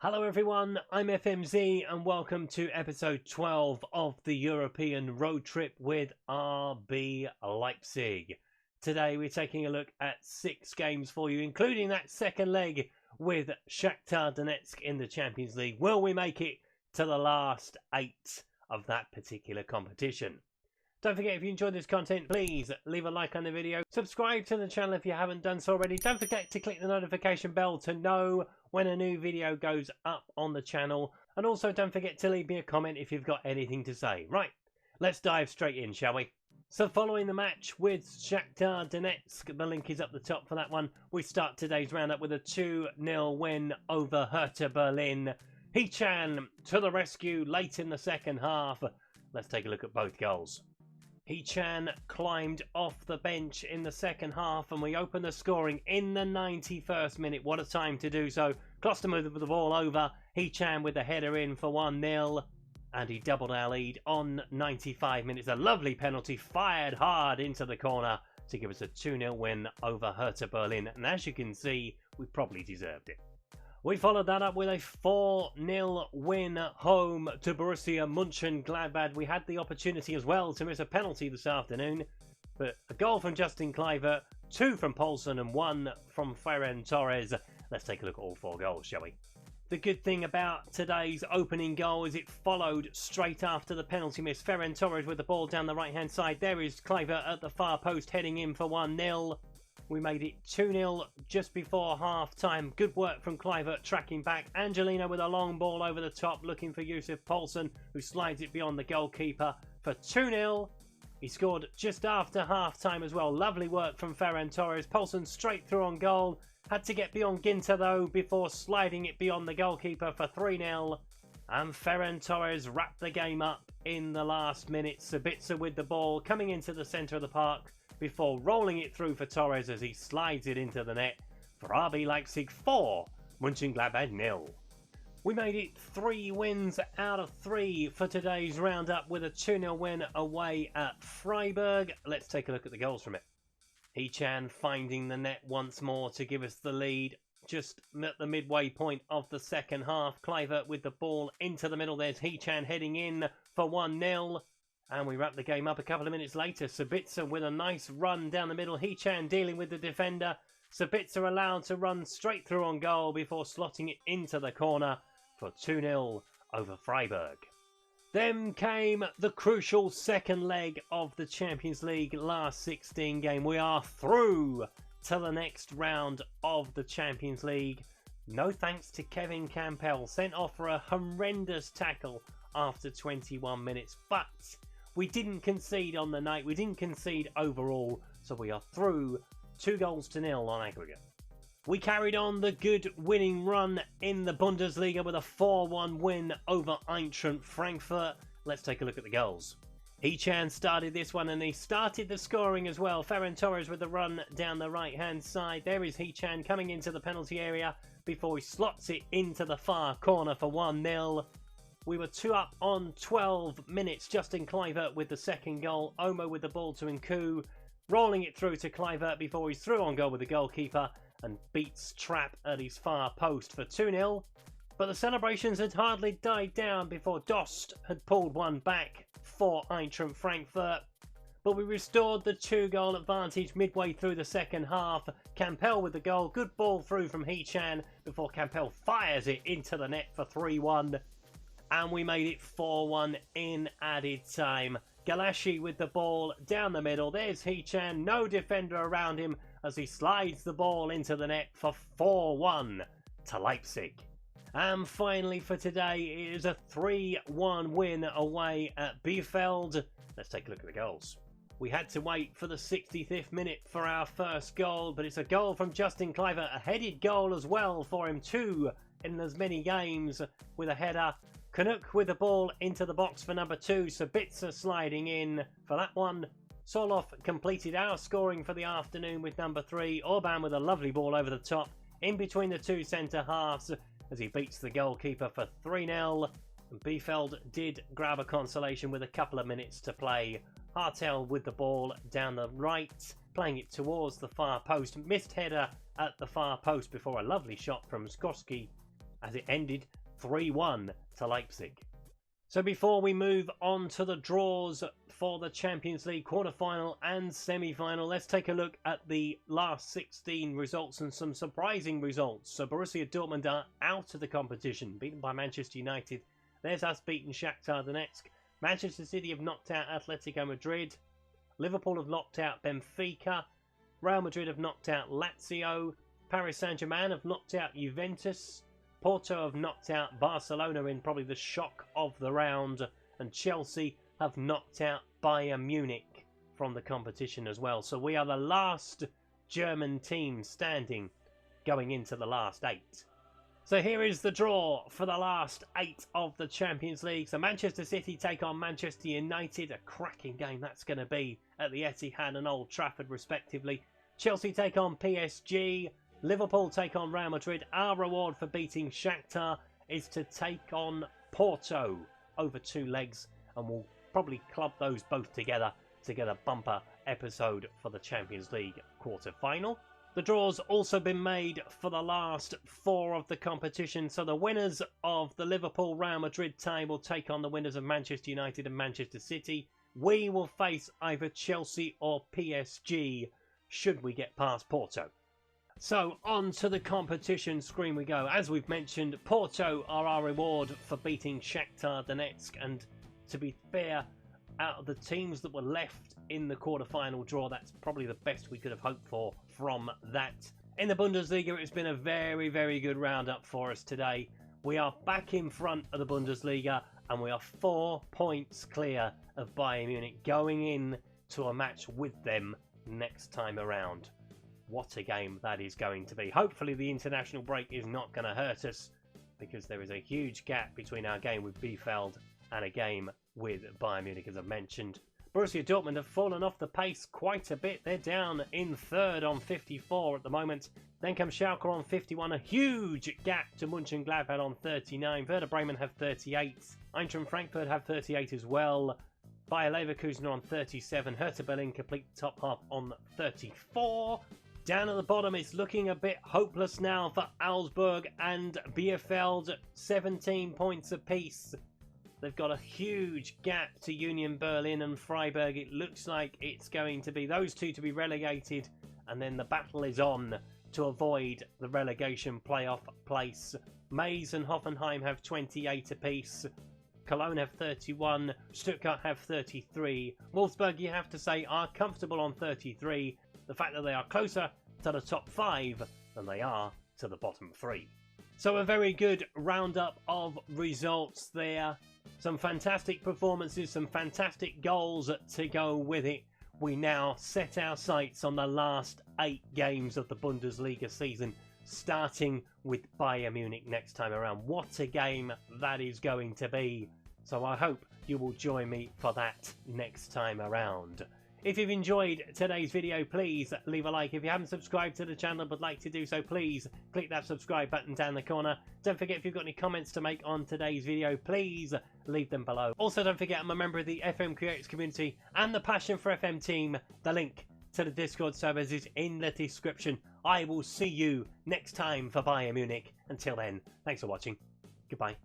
Hello everyone, I'm FMZ and welcome to episode 12 of the European Roadtrip with RB Leipzig. Today we're taking a look at 6 games for you, including that second leg with Shakhtar Donetsk in the Champions League. Will we make it to the last 8 of that particular competition? Don't forget, if you enjoyed this content, please leave a like on the video. Subscribe to the channel if you haven't done so already. Don't forget to click the notification bell to know when a new video goes up on the channel. And also don't forget to leave me a comment if you've got anything to say. Right, let's dive straight in, shall we? So following the match with Shakhtar Donetsk, the link is up the top for that one. We start today's roundup with a 2-0 win over Hertha Berlin. Hechan to the rescue late in the second half. Let's take a look at both goals. Hechan climbed off the bench in the second half and we open the scoring in the 91st minute. What a time to do so. Klostermuth with the ball over. Hechan with the header in for 1-0. And he doubled our lead on 95 minutes. A lovely penalty fired hard into the corner to give us a 2-0 win over Hertha Berlin. And as you can see, we probably deserved it. We followed that up with a 4-0 win home to Borussia Monchengladbach. We had the opportunity as well to miss a penalty this afternoon, but a goal from Justin Kluivert, 2 from Poulsen and 1 from Ferran Torres. Let's take a look at all 4 goals, shall we? The good thing about today's opening goal is it followed straight after the penalty miss. Ferran Torres with the ball down the right-hand side. There is Kluivert at the far post heading in for 1-0. We made it 2-0 just before half-time. Good work from Kluivert tracking back. Angelino with a long ball over the top looking for Yusuf Poulsen, who slides it beyond the goalkeeper for 2-0. He scored just after half-time as well. Lovely work from Ferran Torres. Poulsen straight through on goal. Had to get beyond Ginter though before sliding it beyond the goalkeeper for 3-0. And Ferran Torres wrapped the game up in the last minute. Sabitzer with the ball coming into the centre of the park before rolling it through for Torres as he slides it into the net for RB Leipzig 4, Monchengladbach 0. We made it 3 wins out of 3 for today's roundup with a 2-0 win away at Freiburg. Let's take a look at the goals from it. Hechan finding the net once more to give us the lead just at the midway point of the second half. Kluivert with the ball into the middle. There's Hechan heading in for 1-0. And we wrap the game up a couple of minutes later. Sabitzer with a nice run down the middle. Hechan dealing with the defender. Sabitzer allowed to run straight through on goal before slotting it into the corner for 2-0 over Freiburg. Then came the crucial second leg of the Champions League last 16 game. We are through to the next round of the Champions League. No thanks to Kevin Campbell, sent off for a horrendous tackle after 21 minutes. But we didn't concede on the night. We didn't concede overall. So we are through 2-0 on aggregate. We carried on the good winning run in the Bundesliga with a 4-1 win over Eintracht Frankfurt. Let's take a look at the goals. Hechan started this one and he started the scoring as well. Ferran Torres with the run down the right-hand side. There is Hechan coming into the penalty area before he slots it into the far corner for 1-0. We were 2 up on 12 minutes. Justin Kluivert with the second goal. Omo with the ball to Nku. Rolling it through to Kluivert before he's through on goal with the goalkeeper and beats Trapp at his far post for 2-0. But the celebrations had hardly died down before Dost had pulled one back for Eintracht Frankfurt. But we restored the 2-goal advantage midway through the second half. Campbell with the goal. Good ball through from Hechan before Campbell fires it into the net for 3-1. And we made it 4-1 in added time. Galashi with the ball down the middle. There's Hechan, no defender around him as he slides the ball into the net for 4-1 to Leipzig. And finally for today, it is a 3-1 win away at Bielefeld. Let's take a look at the goals. We had to wait for the 65th minute for our first goal, but it's a goal from Justin Kluivert, a headed goal as well for him, 2 in as many games with a header. Canuck with the ball into the box for number 2. Sabitzer sliding in for that one. Soloff completed our scoring for the afternoon with number 3. Orban with a lovely ball over the top in between the 2 centre halves as he beats the goalkeeper for 3-0. And Bielefeld did grab a consolation with a couple of minutes to play. Hartel with the ball down the right, playing it towards the far post. Missed header at the far post before a lovely shot from Skorsky as it ended 3-1 to Leipzig. So before we move on to the draws for the Champions League quarter-final and semi-final, let's take a look at the last 16 results and some surprising results. So Borussia Dortmund are out of the competition, beaten by Manchester United. There's us beating Shakhtar Donetsk. Manchester City have knocked out Atletico Madrid. Liverpool have knocked out Benfica. Real Madrid have knocked out Lazio. Paris Saint-Germain have knocked out Juventus. Porto have knocked out Barcelona in probably the shock of the round. And Chelsea have knocked out Bayern Munich from the competition as well. So we are the last German team standing going into the last 8. So here is the draw for the last 8 of the Champions League. So Manchester City take on Manchester United. A cracking game that's going to be at the Etihad and Old Trafford respectively. Chelsea take on PSG. Liverpool take on Real Madrid. Our reward for beating Shakhtar is to take on Porto over 2 legs. And we'll probably club those both together to get a bumper episode for the Champions League quarter-final. The draw's also been made for the last 4 of the competition. So the winners of the Liverpool-Real Madrid tie will take on the winners of Manchester United and Manchester City. We will face either Chelsea or PSG should we get past Porto. So on to the competition screen we go. As we've mentioned, Porto are our reward for beating Shakhtar Donetsk. And to be fair, out of the teams that were left in the quarter-final draw, that's probably the best we could have hoped for from that. In the Bundesliga, it's been a very, very good roundup for us today. We are back in front of the Bundesliga and we are 4 points clear of Bayern Munich going in to a match with them next time around. What a game that is going to be. Hopefully the international break is not going to hurt us, because there is a huge gap between our game with Bielefeld and a game with Bayern Munich, as I've mentioned. Borussia Dortmund have fallen off the pace quite a bit. They're down in 3rd on 54 at the moment. Then comes Schalke on 51. A huge gap to Monchengladbach on 39. Werder Bremen have 38. Eintracht Frankfurt have 38 as well. Bayer Leverkusen on 37. Hertha Berlin complete the top half on 34. Down at the bottom, it's looking a bit hopeless now for Augsburg and Bielefeld. 17 points apiece. They've got a huge gap to Union Berlin and Freiburg. It looks like it's going to be those two to be relegated. And then the battle is on to avoid the relegation playoff place. Mainz and Hoffenheim have 28 apiece. Cologne have 31. Stuttgart have 33. Wolfsburg, you have to say, are comfortable on 33. The fact that they are closer to the top 5 than they are to the bottom 3. So a very good roundup of results there. Some fantastic performances, some fantastic goals to go with it. We now set our sights on the last 8 games of the Bundesliga season, starting with Bayern Munich next time around. What a game that is going to be. So I hope you will join me for that next time around. If you've enjoyed today's video, please leave a like. If you haven't subscribed to the channel and would like to do so, please click that subscribe button down the corner. Don't forget, if you've got any comments to make on today's video, please leave them below. Also, don't forget, I'm a member of the FM Creators community and the Passion for FM team. The link to the Discord servers is in the description. I will see you next time for Bayern Munich. Until then, thanks for watching. Goodbye.